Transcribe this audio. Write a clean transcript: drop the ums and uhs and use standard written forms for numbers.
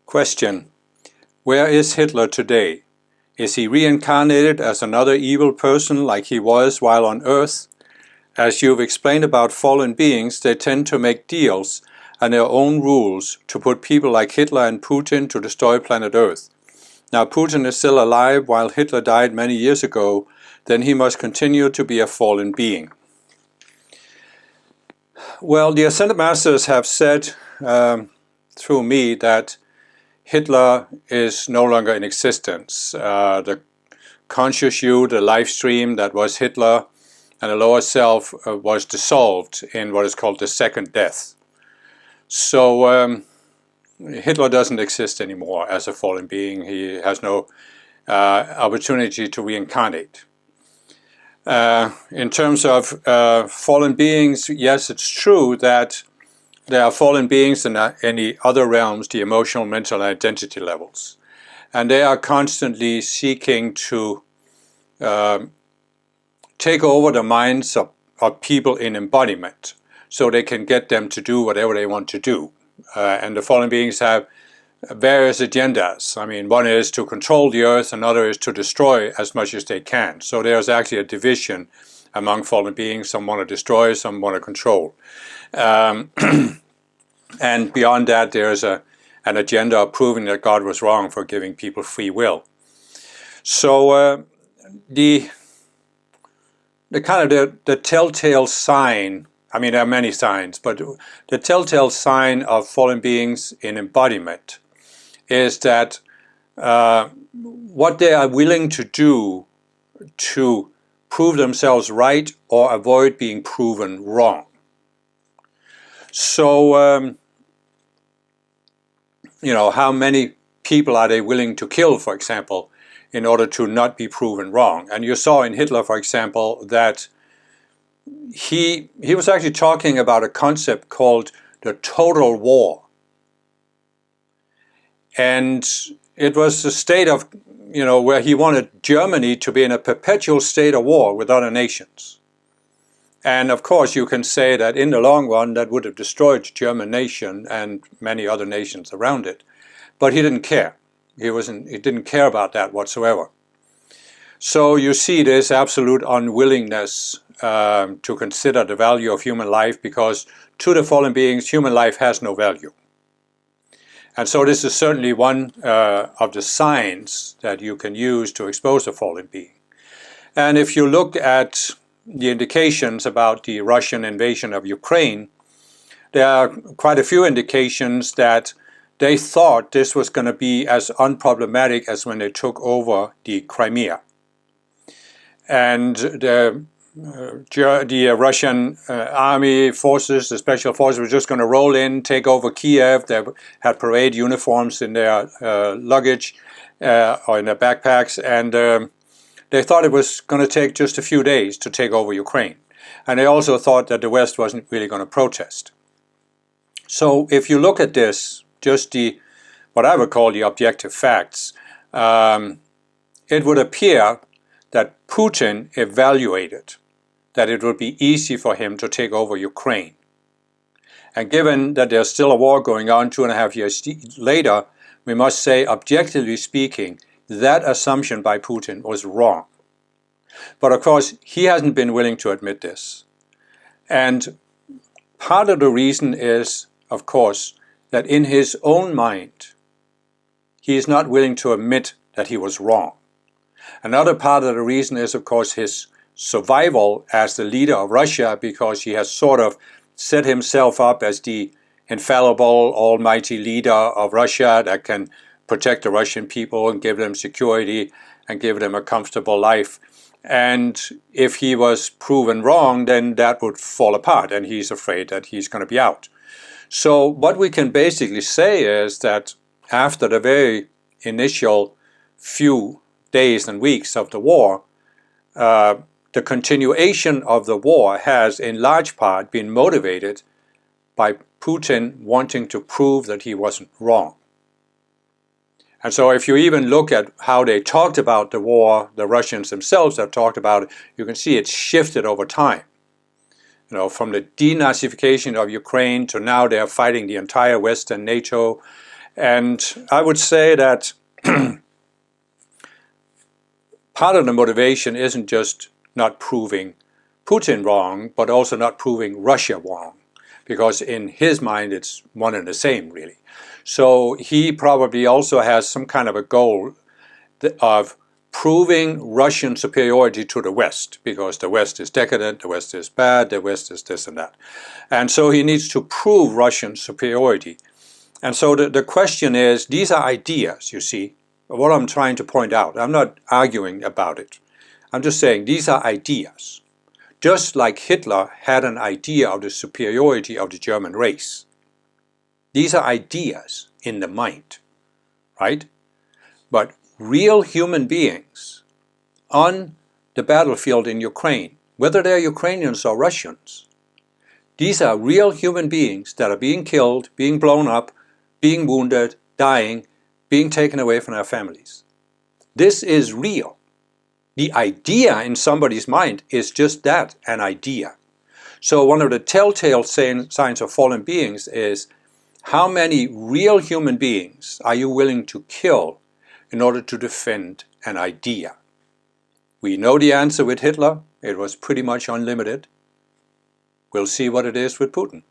Question: where is Hitler today? Is he reincarnated as another evil person like he was while on Earth? As you've explained about fallen beings, they tend to make deals and their own rules to put people like Hitler and Putin to destroy planet Earth. Now Putin is still alive while Hitler died many years ago, then he must continue to be a fallen being. Well, the Ascended Masters have said through me that Hitler is no longer in existence. The conscious you, the life stream that was Hitler, and the lower self was dissolved in what is called the second death. So Hitler doesn't exist anymore as a fallen being. He has no opportunity to reincarnate. In terms of fallen beings, yes, it's true that there are fallen beings in the other realms, the emotional, mental, and identity levels. And they are constantly seeking to take over the minds of people in embodiment so they can get them to do whatever they want to do. And the fallen beings have various agendas. I mean, one is to control the earth, another is to destroy as much as they can. So there's actually a division among fallen beings. Some want to destroy, some want to control. And beyond that, there's an agenda of proving that God was wrong for giving people free will. So the kind of the telltale sign, I mean there are many signs, but the telltale sign of fallen beings in embodiment is that what they are willing to do to prove themselves right or avoid being proven wrong. So, you know, how many people are they willing to kill, for example, in order to not be proven wrong? And you saw in Hitler, for example, that he was actually talking about a concept called the total war. And it was a state of, you know, where he wanted Germany to be in a perpetual state of war with other nations. And of course you can say that in the long run that would have destroyed the German nation and many other nations around it. But he didn't care. He didn't care about that whatsoever. So you see this absolute unwillingness to consider the value of human life, because to the fallen beings human life has no value. And so this is certainly one of the signs that you can use to expose a fallen being. And if you look at the indications about the Russian invasion of Ukraine, there are quite a few indications that they thought this was going to be as unproblematic as when they took over the Crimea. And the Russian army forces, the special forces, were just going to roll in, take over Kiev. They had parade uniforms in their luggage or in their backpacks, and they thought it was going to take just a few days to take over Ukraine. And they also thought that the West wasn't really going to protest. So if you look at this, just what I would call the objective facts, it would appear that Putin evaluated that it would be easy for him to take over Ukraine. And given that there's still a war going on 2.5 years later, we must say, objectively speaking, that assumption by Putin was wrong. But of course, he hasn't been willing to admit this. And part of the reason is, of course, that in his own mind, he is not willing to admit that he was wrong. Another part of the reason is, of course, his survival as the leader of Russia, because he has sort of set himself up as the infallible, almighty leader of Russia that can protect the Russian people and give them security and give them a comfortable life. And if he was proven wrong, then that would fall apart, and he's afraid that he's going to be out. So what we can basically say is that after the very initial few days and weeks of the war, the continuation of the war has in large part been motivated by Putin wanting to prove that he wasn't wrong. And so if you even look at how they talked about the war, the Russians themselves have talked about it, you can see it's shifted over time. You know, from the denazification of Ukraine to now they're fighting the entire West and NATO. And I would say that part of the motivation isn't just not proving Putin wrong, but also not proving Russia wrong, because in his mind it's one and the same, really. So he probably also has some kind of a goal of proving Russian superiority to the West, because the West is decadent, the West is bad, the West is this and that. And so he needs to prove Russian superiority. And so the question is, these are ideas, you see, what I'm trying to point out. I'm not arguing about it. I'm just saying these are ideas. Just like Hitler had an idea of the superiority of the German race. These are ideas in the mind, right? But real human beings on the battlefield in Ukraine, whether they're Ukrainians or Russians, these are real human beings that are being killed, being blown up, being wounded, dying, being taken away from their families. This is real. The idea in somebody's mind is just that, an idea. So one of the telltale signs of fallen beings is, how many real human beings are you willing to kill in order to defend an idea? We know the answer with Hitler. It was pretty much unlimited. We'll see what it is with Putin.